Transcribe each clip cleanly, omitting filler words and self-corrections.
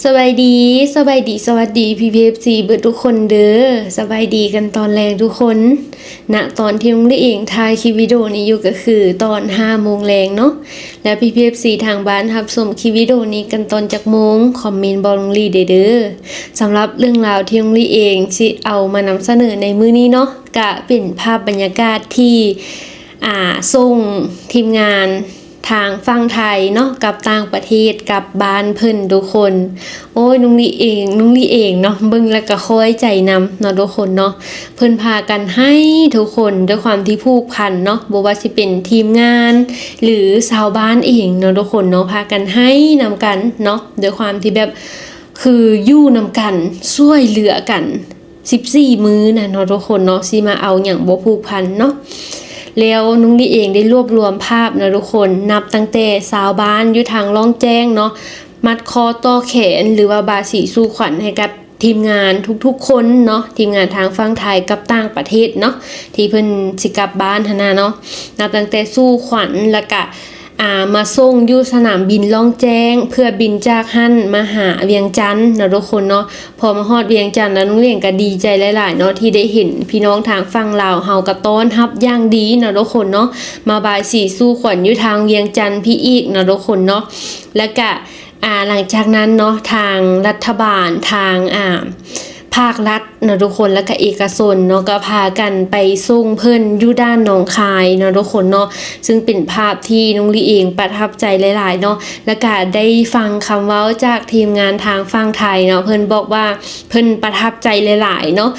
สบายดีสบายดีสวัสดีพี่พีเอฟซีเบิดทุกคนเด้อสบายดีกันตอนแรกทุกคนณตอนที่น้องได้เองถ่ายคลิปวิดีโอนี้อยู่ก็คือตอน5 โมงแรงเนาะแล้วพี่พีเอฟซีทางบ้านรับชมคลิปวิดีโอนี้กันตอนจักโมงคอมเมนต์บอกน้องลีเด้อสำหรับเรื่องราวที่น้องลีเองสิเอามานำเสนอในมื้อนี้เนาะก็เป็นภาพบรรยากาศที่ส่งทีมงานทางฝั่งไทยเนาะกับต่างประเทศกับบ้านเพิ่นทุกคนโอ้ยน้องลีเองเนาะเบิ่งแล้วก็คอยใจนำเนาะทุกคนเนาะเพิ่นพากันให้ทุกคนด้วยความที่ผูกพันเนาะบ่ว่าสิเป็นทีมงานหรือชาวบ้านเองเนาะทุกคนเนาะพากันให้นำกันเนาะด้วยความที่แบบคืออยู่นำกันช่วยเหลือกัน14 มื้อนะเนาะทุกคนเนาะสิมาเอาหยังบ่ผูกพันเนาะแล้วนุ้งดีเองได้รวบรวมภาพนะทุกคนนับตั้งแต่สาวบ้านอยู่ทางล่องแจ้งเนาะมัดคอต่อแขนหรือว่าบาสีสู้ขวัญให้กับทีมงานทุกๆคนเนาะทีมงานทางฝั่งไทยกับต่างประเทศเนาะที่เพิ่นสิกลับบ้านหั่นน่ะเนาะนับตั้งแต่สู้ขวัญแล้วก็มาส่งอยู่สนามบินล่องแจ้งเพื่อบินจากหั่นมาหาเวียงจันทน์นะทุกคนเนาะพอมาฮอดเวียงจันทน์แล้วน้องเลี้ยงก็ดีใจหลายๆเนาะที่ได้เห็นพี่น้องทางฝั่งลาวเฮาก็ต้อนรับอย่างดีนะทุกคนเนาะมาบายสีสู้ขวัญอยู่ทางเวียงจันทน์พี่อีกนะทุกคนเนาะแล้วก็หลังจากนั้นเนาะทางรัฐบาลทางภาครัฐนะทุกคนแล้วก็เอกชนเนาะก็พากันไปส่งเพิ่นอยู่ด้านหนองคายเนาะทุกคนเนาะซึ่งเป็นภาพที่น้องลีเองประทับใจหลายๆเนาะแล้วก็ได้ฟังคำเว้าจากทีมงานทางฝั่งไทยเนาะเพิ่นบอกว่าเพิ่นประทับใจหลายๆเนาะ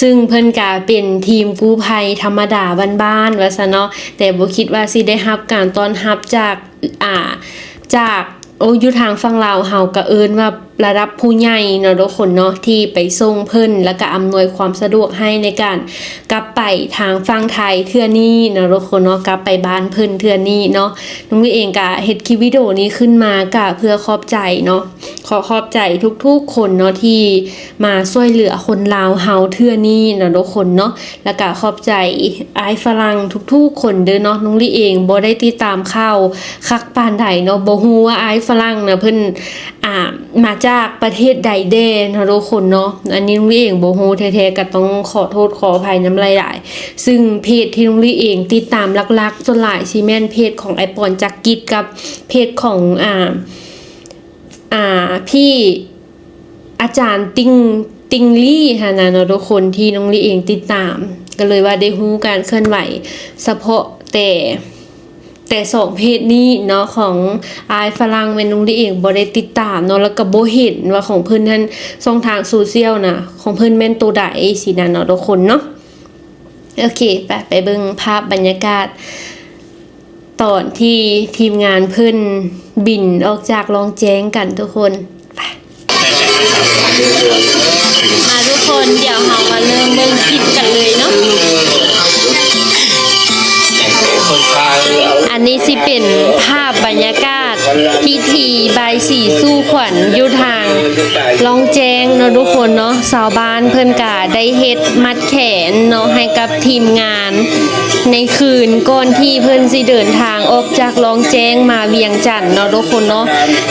ซึ่งเพิ่นก็เป็นทีมกู้ภัยธรรมดาบ้านๆว่าซะเนาะแต่บ่คิดว่าสิได้รับการต้อนรับจากอยู่ทางฝั่งลาวเฮาก็เอิ้นว่าระดับผู้ใหญ่เนาะทุกคนเนาะที่ไปส่งเพิ่นแล้วก็อำนวยความสะดวกให้ในการกลับไปทางฝั่งไทยเทื่อนี้เนาะทุกคนเนาะกลับไปบ้านเพิ่นเทื่อนี้เนาะน้องเองก็เฮ็ดคลิปวิดีโอนี้ขึ้นมาก็เพื่อขอบใจเนาะขอบใจทุกๆคนเนาะที่มาช่วยเหลือคนลาวเฮาเทื่อนี้เนาะทุกคนเนาะแล้วก็ขอบใจอ้ายฝรั่งทุกๆคนเด้อเนาะน้องลี่เองบ่ได้ติดตามข่าวคักปานใดเนาะบ่ฮู้ว่าอ้ายฝรั่งน่ะเพิ่นมาจากประเทศใดเด้เนาะทุกคนเนาะอันนี้น้องลี่เองบ่ฮู้แท้ๆก็ต้องขอโทษขออภัยน้ำลายไหลซึ่งเพจที่น้องลี่เองติดตามหลักๆส่วนหลายสิแม่นเพจของไอปอนจักกิจกับเพจของพี่อาจารย์ติงลี่ค่ะนะเนาะทุกคนที่น้องลี่เองติดตามก็เลยว่าได้ฮู้การเคลื่อนไหวเฉพาะแต่สองเพจนี้เนาะของอายฝรั่งแม่นน้องลี่เองบ่ได้ติดตามเนาะแล้วก็บ่เห็นว่าของเพิ่นนั้นช่องทางโซเชียลน่ะของเพิ่นแม่นตัวใดสินะเนาะทุกคนเนาะโอเคไปเบิ่งภาพบรรยากาศตอนที่ทีมงานเพิ่นบินออกจากลองแจ้งกันทุกคนมาทุกคนเดี๋ยวเรามาเริ่มเบิ่งคลิปกันเลยเนาะอันนี้สิเป็นภาพบรรยากาศพิธีบายสีสู้ขวัญอยู่ทางลองแจ้งเนาะทุกคนเนาะชาวบ้านเพิ่นก็ได้เฮ็ดมัดแขนเนาะให้กับทีมงานในคืนก่อนที่เพิ่นสิเดินทางออกจากลองแจ้งมาเวียงจันทน์เนาะทุกคนเนาะ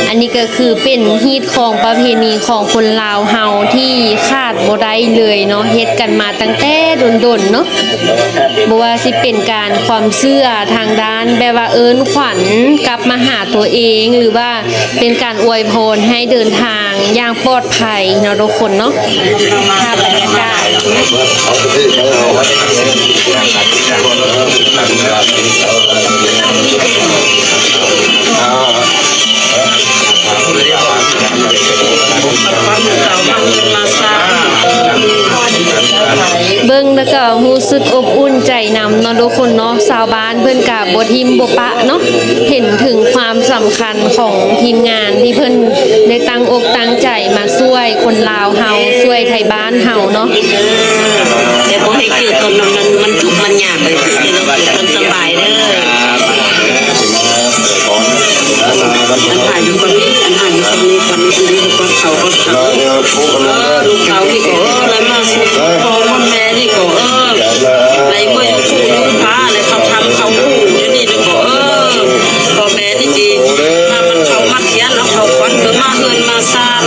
อันนี้ก็คือเป็นฮีตของประเพณีของคนลาวเฮาที่ขาดบ่ได้เลยเนาะเฮ็ดกันมาตั้งแต่ดนๆเนาะบ่ว่าสิเป็นการความเชื่อทางด้านแบบว่าเอิ้นขวัญกลับมาหาตัวเองหรือว่าเป็นการอวยพรให้เดินทางอย่างปลอดภัยเนาะทุกคนเนาะภาพบรรยากาศเบิ่งแล้วก็รู้สึกอบอุ่นใจนำเนาะทุกคนเนาะชาวบ้านเพิ่นก็บ่ทิมบ่ปะเนาะเห็นถึงความสำคัญของทีมงานที่เพิ่นได้ตั้งอกตั้งใจมาช่วยคนลาวเฮาช่วยไทยบ้านเฮาเนาะแต่บ่ให้เกิดตนมันทุกข์มันยากเลยมันสบายเด้ออันหายอยู่คนนี้อันหายอยู่คนนี้คนนี้ก็เขาลูกเขาที่ก็แล้วมาสุดพ่อแม่นี่ก็ไรเมื่อคู่ลูกพ้าเลยเขาทำเขาคู่อยู่นี่ก็พ่อแม่นี่จริงถ้ามันเขามัดเขียนแล้วเขาฟันก็มาเฮินมาซ่าน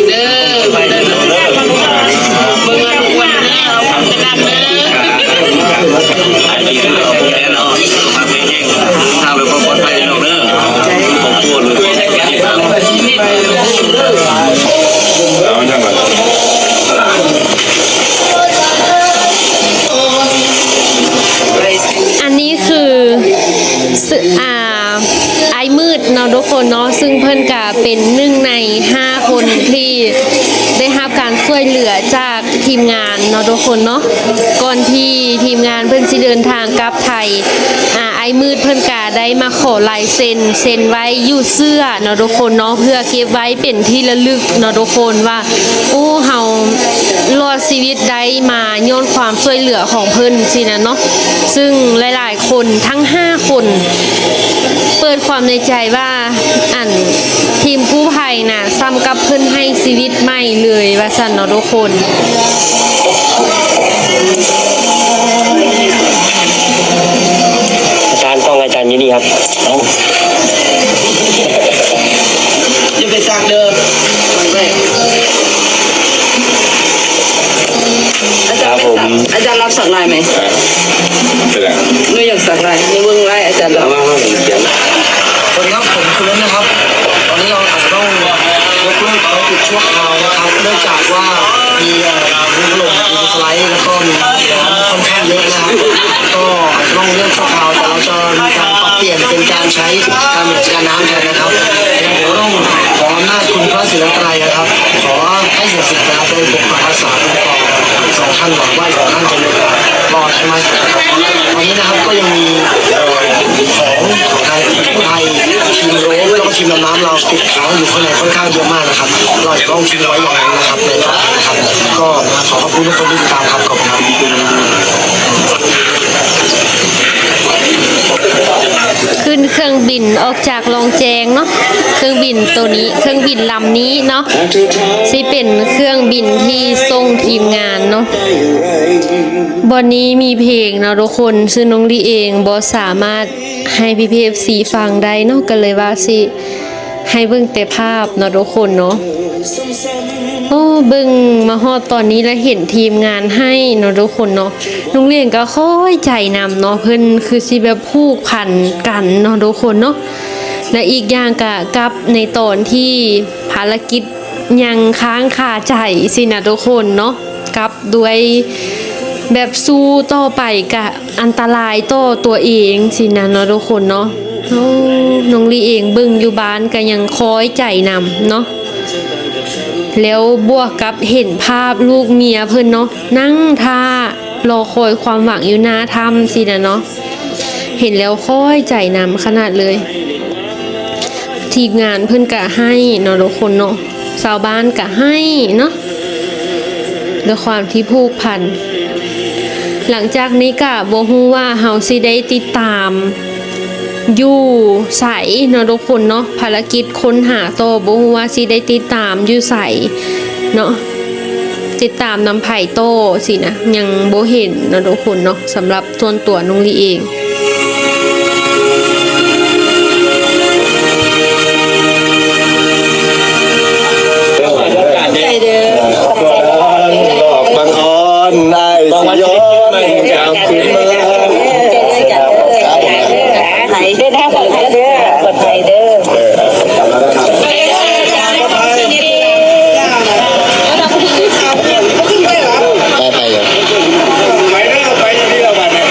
เด้อเบิ่งแล้วทุกวันเด้อเอาความกระดังเด้อ อันนี้คือเราพวกแน่นอนมาไม่แห้งถ้าเป็นคนปลอดภัยน้องเด้อผมพูดเลยครับแล้วยังไง อันนี้คือไอ้มืดเนาะทุกคนเนาะซึ่งเพิ่นกะเป็น1 ใน 5 คนที่ได้รับการช่วยเหลือจากทีมงานเนาะทุกคนเนาะก่อนที่ทีมงานเพิ่นสิเดินทางกลับไทยไอ้มืดเพิ่นกะได้มาขอลายเซ็นไว้อยู่เสื้อเนาะทุกคนเนาะเพื่อเก็บไว้เป็นที่ระลึกเนาะทุกคนว่าโอ้เฮารอดชีวิตได้มาย้อนความช่วยเหลือของเพิ่นสินะเนาะซึ่งหลายๆคนทั้ง5 คนเปิดความในใจว่าทีมกู้ภัยน่ะซ้ำกับเพิ่นให้ชีวิตใหม่เลยว่าซั่นเนาะทุกคน อาจารย์ต้องอาจารย์ยินดีครับ อย่าไปสักเด้อมันแรกอาจารย์ไม่สักอาจารย์รับสักลายไหม เป็นไง หนูอยากสักลายในเมืองไร่อาจารย์รับ เขียน สวัสดีครับผมคุณเล่นนะครับ ตอนนี้เราอาจจะต้องยกเลิกภารกิจชั่วคราวนะครับเนื่องจากว่ามีดินถล่มดินสไลด์แล้วก็มีน้ำค่อนข้างเยอะนะครับก็อาจจะต้องเลื่อนชั่วคราวแต่เราจะมีการปรับเปลี่ยนเป็นการใช้การบริหารจัดการน้ำแทนนะครับผมต้องขออำนาจคุณพระศิลป์ไตรนะครับขอให้สิ่งศักดิ์สิทธิ์ไปปกปักรักษาคุ้มครองสองท่านหวังว่าสองท่านจะมีโอกาสรอดให้มากที่สุดครับตอนนี้นะครับก็ยังมีของทางกู้ภัยทีมโรบแล้วก็ทีมดำน้ำเราติดค้างอยู่ข้างในค่อนข้างเยอะมากนะครับเราจะต้องทิ้งไว้อย่างนั้นนะครับในตอนนี้นะครับก็ขอขอบคุณทุกคนที่ติดตามครับขอบคุณครับ ขึ้นเครื่องบินออกจากลองแจงเนาะเครื่องบินตัวนี้เครื่องบินลำนี้เนาะสิเป็นเครื่องบินที่ส่งทีมงานเนาะบอนนี้มีเพลงเนาะทุกคนซึ่งน้องลีเองบ่สามารถให้PPFCฟังได้เนาะก็เลยว่าสิให้เบิ่งแต่ภาพเนาะทุกคนเนาะโอ้เบิ่งมาฮอดตอนนี้แล้วเห็นทีมงานให้เนาะทุกคนเนาะน้องเลี้ยงก็ค่อยใจนำเนาะเพิ่นคือสิแบบผูกพันกันเนาะทุกคนเนาะและอีกอย่างก็กับในตอนที่ภารกิจยังค้างคาใจสินะทุกคนเนาะกับด้วยแบบสู้ต่อไปก็อันตรายต่อตัวเองสินะเนาะทุกคนเนาะโอ้น้องลีเองเบิ่งอยู่บ้านก็ยังคอยใจนำเนาะแล้วบวกกับเห็นภาพลูกเมียเพิ่นเนาะนั่งท่ารอคอยความหวังอยู่หน้าถ้ำสินะเนาะเห็นแล้วค่อยใจนำขนาดเลยทีมงานเพิ่นกะให้เนาะทุกคนเนาะชาวบ้านกะให้เนาะด้วยความที่ผูกพันหลังจากนี้กะบ่ฮู้ว่าเฮาสิได้ติดตามอยู่ใสเนาะทุกคนเนาะภารกิจค้นหาโตบ่ฮู้ว่าสิได้ติดตามอยู่ใสเนาะติดตามนำไผ่โตสินะยังบ่เห็นเนาะทุกคนเนาะสำหรับส่วนตัวน้องลีเองใจเด้อ หลอกบังออนได้สิยอมยามคืนมา ไทยเด้อนะคนไทยเด้อคนไทยเด้อ ไปเหรอไปที่เราไปเนี่ย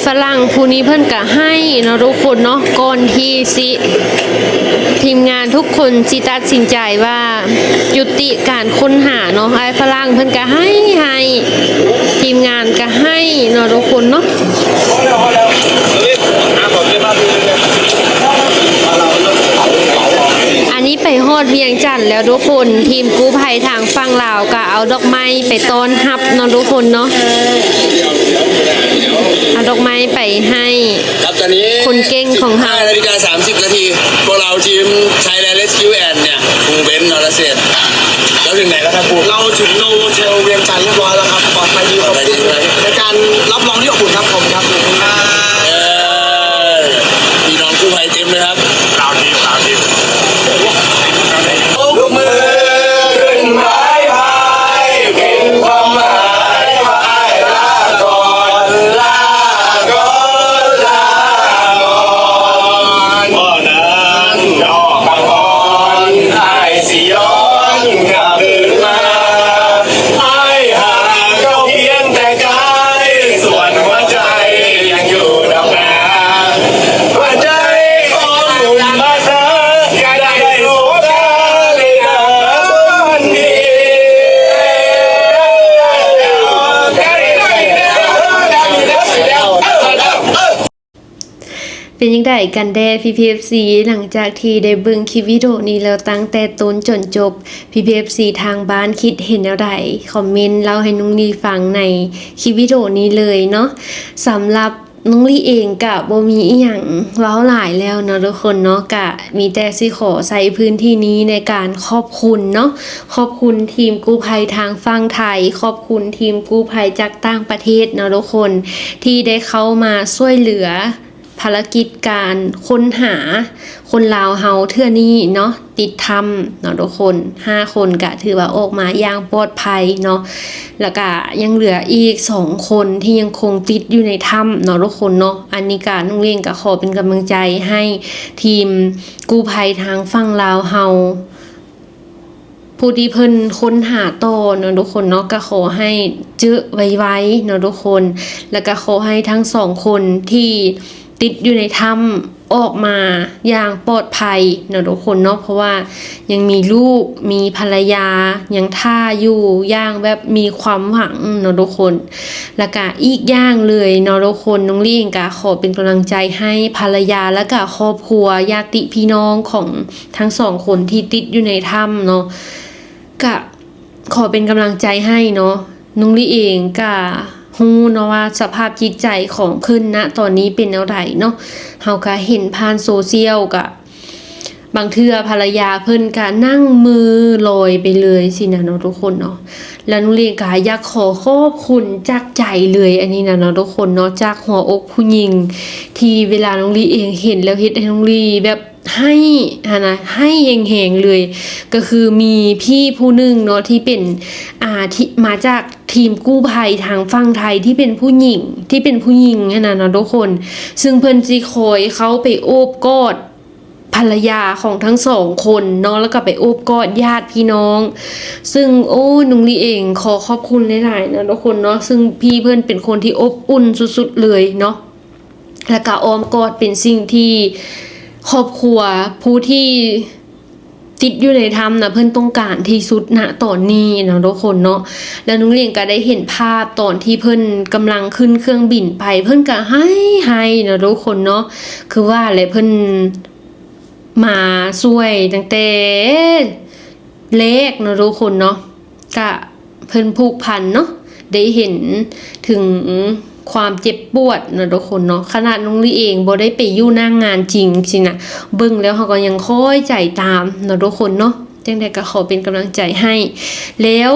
ฝรั่งผู้นี้เพิ่นก็ให้เนาะทุกคนเนาะก่อนที่สิทีมงานทุกคนสิตัดสินใจว่ายุติการค้นหาเนาะไอ้ฝรั่งเพิ่นก็ให้ทีมงานก็ให้เนาะทุกคนเนาะอันนี้ไปฮอดเวียงจันทน์แล้วทุกคนทีมกู้ภัยทางฝั่งลาวก็เอาดอกไม้ไปต้อนรับเนาะทุกคนเนาะเอาดอกไม้ไปให้ ครับตอนนี้ คนเก่งของเรา 5 นาฬิกา 30 นาทีพวกเราทีมไทยแลนด์เรสคิวแอนเนี่ยคงเบนซ์นรเศรษฐ์แล้วถึงไหนแล้วครับครู เราถึงโนโวเทลเวียงจันทร์เรียบร้อยแล้วครับปลอดภัยดีขอบคุณในการรับรองที่อบอุ่นครับผมครับ พี่น้องกู้ภัยเต็มเลยครับเราทีมลูกมือขึ้นไม้พายเป็นความหมายพายลาก่อนลาก่อนลาก่อนพ่อนั้นดอกบางอ่อนไอ้สิย้อนกลับคืนมาไอ้หาก็เพียงแต่กายส่วนหัวใจยังอยู่ดอกนาหัวใจของหนุ่มบ้านนาก็ได้โสดาเลยนะวันนี้ เป็นยังไงกันแด่ PPFC หลังจากที่ได้เบิ่งคลิปวิดีโอนี้แล้วตั้งแต่ต้นจนจบ PPFC ทางบ้านคิดเห็นอะไรคอมเมนต์เล่าให้น้องลีฟังในคลิปวิดีโอนี้เลยเนาะสำหรับน้องลีเองกะบ่มีอีหยังเว้าหลายแล้วเนาะทุกคนเนาะกะมีแต่สิขอใช้พื้นที่นี้ในการขอบคุณเนาะขอบคุณทีมกู้ภัยทางฝั่งไทยขอบคุณทีมกู้ภัยจากต่างประเทศเนาะทุกคนที่ได้เข้ามาช่วยเหลือภารกิจการค้นหาคนลาวเฮาเทื่อนี้เนาะติดถ้ำเนาะทุกคน5คนก็ถือว่าออกมาอย่างปลอดภัยเนาะแล้วก็ยังเหลืออีก2คนที่ยังคงติดอยู่ในถ้ำเนาะทุกคนเนาะอันนี้ก็น้องเล่งก็ขอเป็นกำลังใจให้ทีมกู้ภัยทางฝั่งลาวเฮาผู้ที่เพิ่นค้นหาต่อเนาะทุกคนเนาะก็ขอให้เจอไวๆเนาะทุกคนแล้วก็ขอให้ทั้ง2คนที่ติดอยู่ในถ้ำออกมาอย่างปลอดภัยเนาะทุกคนเนาะเพราะว่ายังมีลูกมีภรรยายังท่าอยู่อย่างแบบมีความหวังเนาะทุกคนแล้วก็อีกอย่างเลยเนาะทุกคนน้องลี่ก็ขอเป็นกำลังใจให้ภรรยาและก็ครอบครัวญาติพี่น้องของทั้ง2คนที่ติดอยู่ในถ้ำเนาะก็ขอเป็นกำลังใจให้เนาะน้องลี่เองก็ฮู้เนาะว่าสภาพจิตใจของเพิ่นณตอนนี้เป็นแนวใดเนาะเฮาก็เห็นผ่านโซเชียลก็บางเทื่อภรรยาเพิ่นก็นั่งมือลอยไปเลยสินะเนาะทุกคนเนาะแล้วน้องเลียงก็อยากขอขอบคุณจากใจเลยอันนี้นะเนาะทุกคนเนาะจากหัวอกผู้หญิงที่เวลาน้องลีเองเห็นแล้วเฮ็ดให้น้องลีแบบให้ให้แหงๆเลยก็คือมีพี่ผู้หนึ่งเนาะที่เป็นที่มาจากทีมกู้ภัยทางฝั่งไทยที่เป็นผู้หญิงนะเนาะทุกคนซึ่งเพิ่นสิคอยเขาไปโอบกอดภรรยาของทั้ง2คนเนาะแล้วก็ไปโอบกอดญาติพี่น้องซึ่งโอ้นุงลีเองขอขอบคุณหลายๆนะทุกคนเนาะซึ่งพี่เพิ่นเป็นคนที่อบอุ่นสุดๆเลยเนาะแล้วก็อ้อมกอดเป็นสิ่งที่ครอบครัวผู้ที่ติดอยู่ในถ้ำนะเพิ่นต้องการที่สุดณตอนนี้นะทุกคนเนาะแล้วนุ้งเลียงก็ได้เห็นภาพตอนที่เพิ่นกำลังขึ้นเครื่องบินไปเพิ่นก็ให้นะทุกคนเนาะคือว่าอะไรเพิ่นมาช่วยตั้งแต่เล็กนะทุกคนเนาะก็เพิ่นผูกพันเนาะได้เห็นถึงความเจ็บปวดนะทุกคนเนาะขนาดน้องลี่เองบ่ได้ไปอยู่หน้างานจริงสินะเบิ่งแล้วเขาก็ยังค่อยใจตามนะทุกคนเนาะจังได๋ก็ขอเป็นกำลังใจให้แล้ว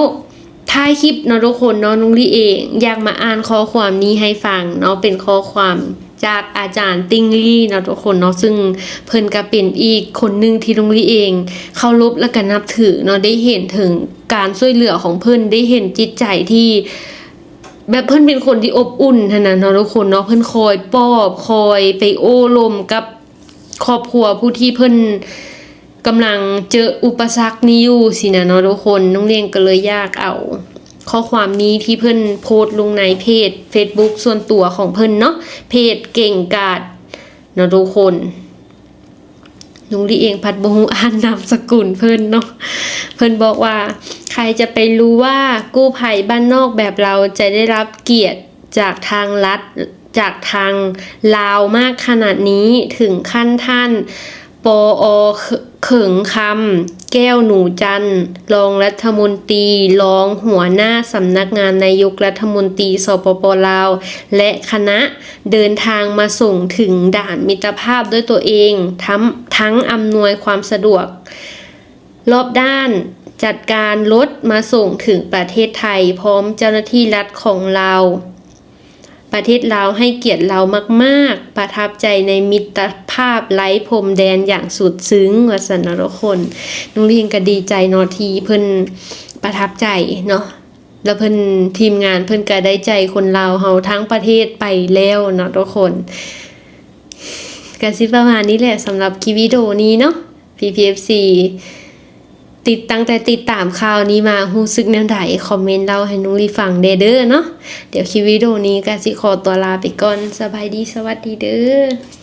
ท้ายคลิปนะทุกคนเนาะน้องลี่เองอยากมาอ่านข้อความนี้ให้ฟังเนาะเป็นข้อความจากอาจารย์ติ้งลี่นะทุกคนเนาะซึ่งเพิ่นก็เป็นอีกคนนึงที่น้องลี่เองเคารพและก็นับถือเนาะได้เห็นถึงการช่วยเหลือของเพิ่นได้เห็นจิตใจที่แบบเพิ่นเป็นคนที่อบอุ่นเนาะทุกคนเนาะเพิ่นคอยปลอบคอยไปโอ้ลมกับครอบครัวผู้ที่เพิ่นกำลังเจออุปสรรคนี้อยู่สินะเนาะทุกคนน้องเลี้ยงก็เลยอยากเอา ข้อความนี้ที่เพิ่นโพสต์ลงในเพจ Facebook ส่วนตัวของเพิ่นเนาะเพจเก่งกาจเนาะทุกคนลุงลีเองพัดบ่ฮู้อ่านนามสกุลเพิ่นเนาะเพิ่นบอกว่าใครจะไปรู้ว่ากู้ภัยบ้านนอกแบบเราจะได้รับเกียรติจากทางรัฐจากทางลาวมากขนาดนี้ถึงขั้นท่านปอเขิงคำแก้วหนูจันทร์รองรัฐมนตรีรองหัวหน้าสำนักงานนายกรัฐมนตรีสปป.ลาวและคณะเดินทางมาส่งถึงด่านมิตรภาพด้วยตัวเองทั้งอำนวยความสะดวกรอบด้านจัดการรถมาส่งถึงประเทศไทยพร้อมเจ้าหน้าที่รัฐของเราประเทศลาวให้เกียรติเรามากๆประทับใจในมิตรภาพไร้พรมแดนอย่างสุดซึ้งว่าซั่นนะทุกคนน้องลิงก็ดีใจเนาะที่เพิ่นประทับใจเนาะแล้วเพิ่นทีมงานเพิ่นก็ได้ใจคนลาวเฮาทั้งประเทศไปแล้วเนาะทุกคนก็สิประมาณนี้แหละสำหรับคลิปวิดีโอนี้เนาะ PPFC ตั้งแต่ติดตามข่าวนี้มารู้สึกแนวใดคอมเมนต์เล่าให้นุ้งลีฟังเด้อเนาะเดี๋ยวคลิปวิดีโอนี้ก็สิขอตัวลาไปก่อนสบายดีสวัสดีเด้อ